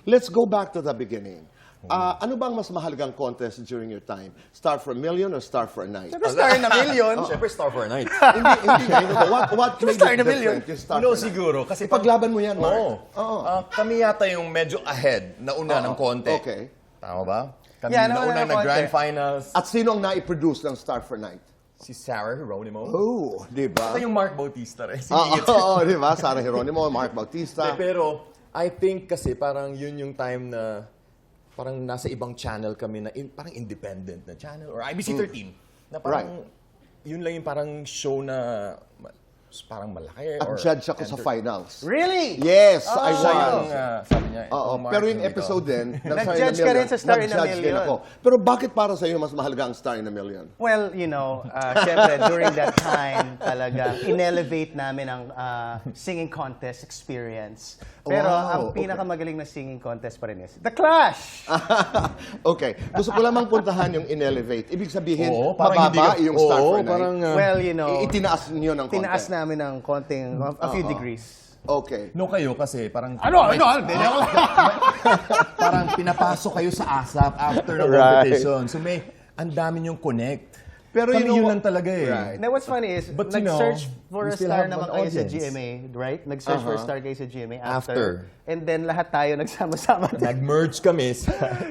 let's go back to the beginning. Ano bang mas mahalagang contest during your time? Star for a Million or Star for a Night? Siyempre, Star in a Million. Siyempre, Star for a Night. hindi. What made Star it in a Million. different? Yung Star No, for a Night? siguro. Kasi Ipaglaban mo yan, Mark. Oo. Kami yata yung medyo ahead na una ng konti. Okay. Tama ba? Kami Yeah, na nauna una ng na konti. Grand Finals. At sino ang nai-produce ng Star for a Night? Si Sarah Geronimo. Oh, di ba? Ito yung Mark Bautista rin. Oo, di ba? Sarah Geronimo, Mark Bautista. Pero, I think kasi parang yun yung time na parang nasa ibang channel kami na parang independent na channel or IBC 13 na parang yun lang yung parang show na parang malaki At or judge ako sa finals. Really? Yes, I siya was. yung sabi niya. Oo, Mark, pero yung hindi episode to. din, ng Nag-judge ka rin sa Star in a nag-judge din Million. ako. Pero bakit para sa iyo mas mahalaga ang Star in a Million? Well, you know, syempre, during that time, talaga, in-elevate namin ang singing contest experience. Pero Wow, ang okay. pinakamagaling na singing contest pa rin is The Clash! Okay. Gusto ko lamang puntahan yung in-elevate. Ibig sabihin, Oo, parang mababa hindi ka- yung Star oo, for a Night. parang, Well, you know, Itinaas niyo ng konti. tinaas namin ng konting, a few degrees. Okay. No kayo kasi parang parang pinapasok kayo sa ASAP after ng Right. competition. So may ang dami niyong connect. Pero Kami you know yun what- lang talaga eh. Right. Now, what's funny is, But you know, nag-search for we a still star have naman an kayo sa audience. GMA, right? Nag-search for a star kayo sa GMA after. After. And then lahat tayo nagsama-sama. Nag-merge kami.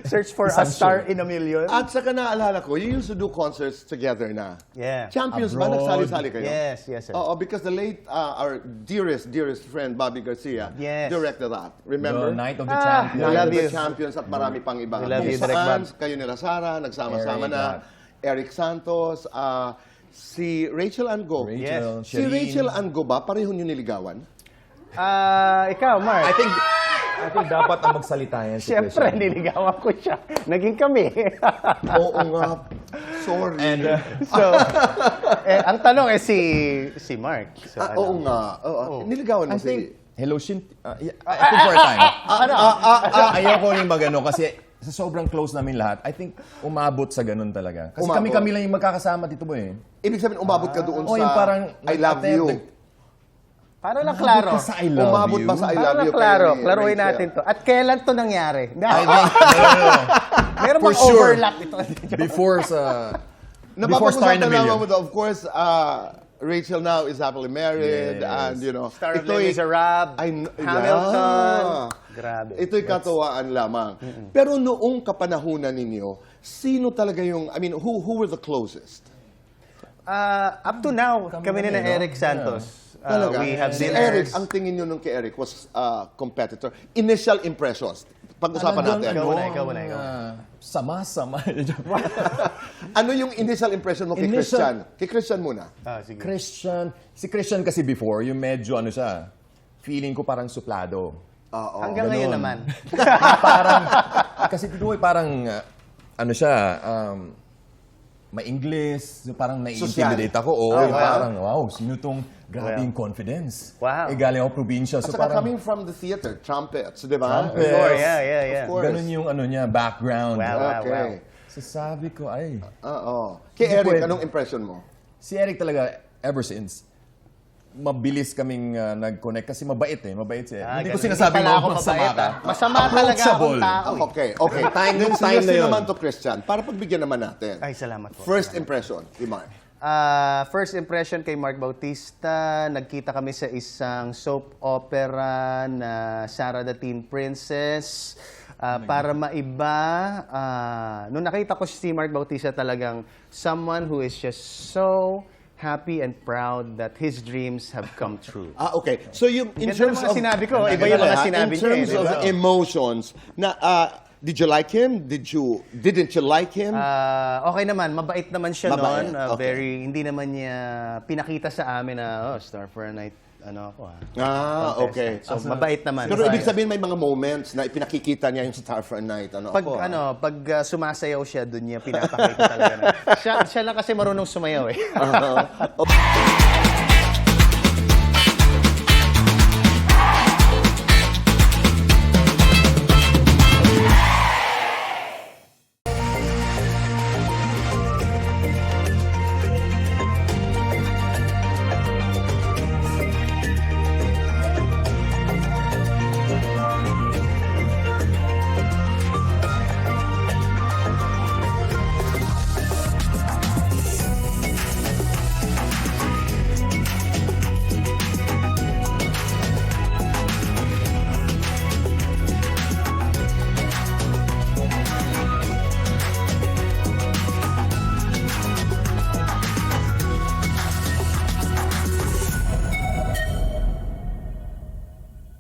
Search for a Isang star show. in a million. At saka naalala ko, you used to do concerts together na. Yeah. Champions ba? Abroad. Nagsali-sali kayo? Yes, yes, sir. Oo, because the late, our dearest friend, Bobby Garcia, Yes. directed that. The Remember? Night of the Ah, Champions. I Night love of the you. Champions at marami pang ibang. We love you, Kung Direk saan, Bob. kayo nila Sara, nagsama-sama Eric, na. Eric Santos, si Rachel Ango. Rachel, Si Shireen. Rachel Ango ba, pareho nyo niligawan? Ikaw, Mark. I think dapat ang magsalita yan si Siyempre, Christian. niligawan ko siya. Naging kami. Oo nga. Sorry. And So, ang tanong si Mark. So, Oo nga. Niligawan mo I think, si... hello, Shin. I think for a time. Ayoko rin magano kasi sa sobrang close namin lahat, I think umabot sa ganun talaga. Kasi Umabot. kami lang yung magkakasama dito mo eh. Ibig sabihin, umabot ka doon Oh, sa yung parang I love you. para lang klaro. Umabot ka sa I love Umabot you. ba sa I Para love lang you? klaro. kay Klaruhin Rachel? natin to. At kailan to nangyari? I think, no. Meron For bang sure. overlap ito? Before Star in a Napapag-usapan naman Million. mo, of course, Rachel now is happily married, Yes. and you know, Star of Les ito'y- Miserables, Hamilton. Yeah. Grabe. Ito'y katawaan lamang. Pero noong kapanahunan ninyo, sino talaga yung, I mean, who were the closest? Up to now, kami ni na no? Eric Santos. Talaga? We have Si dinners. Eric, ang tingin nyo nung kay Eric was competitor. Initial impressions. Pag-usapan natin. Ikaw muna. Sama-sama. Ano yung initial impression mo kay Initial- Christian? Kay Christian muna. Sige. Si Christian kasi before, yung medyo ano siya, feeling ko parang suplado. Oo. Hanggang ngayon ganun. naman. Parang, kasi tito parang, ano siya, ma-English, parang nai-intimidate ako. Oo, Oh, yung wow. parang, wow, sino tong grabe yung confidence. Wow. Galing ako probinsya. At So saka parang, coming from the theater, trumpets, di ba? Trumpets. Sure, yeah. Of course. ganun yung ano niya, background. Wow. Okay. So sabi ko, ay, Oo. Kay Hindi Eric, pwede. anong impression mo? si Eric talaga, ever since, mabilis kaming nag-connect kasi mabait siya. Hindi ko ganun. sinasabi Hindi pala mo ako masama mabait, ka. Masama talaga akong Approachable. tao. Okay. Yung time Seryoso na yun. naman to, Christian. Para pagbigyan naman natin. Ay, salamat po. First impression, di Mark. First impression kay Mark Bautista, nagkita kami sa isang soap opera na Sarah the Teen Princess. Para maiba, nung nakita ko si Mark Bautista talagang someone who is just so happy and proud that his dreams have come true. Okay. So yung in Ganda ng terms mga of sinabi ko, iba yung mga sinabi in niya eh, terms di of ba? emotions, na did you like him? Didn't you like him? Okay naman, mabait naman siya Mabait, noon. okay. Hindi naman niya pinakita sa amin na, Star for a Night, ako Okay. So, mabait naman. Pero ibig sabihin may mga moments na ipinakikita niya yung Star for a Night. Pag sumasayaw siya, doon niya pinapakita talaga. Siya lang kasi marunong sumayaw eh.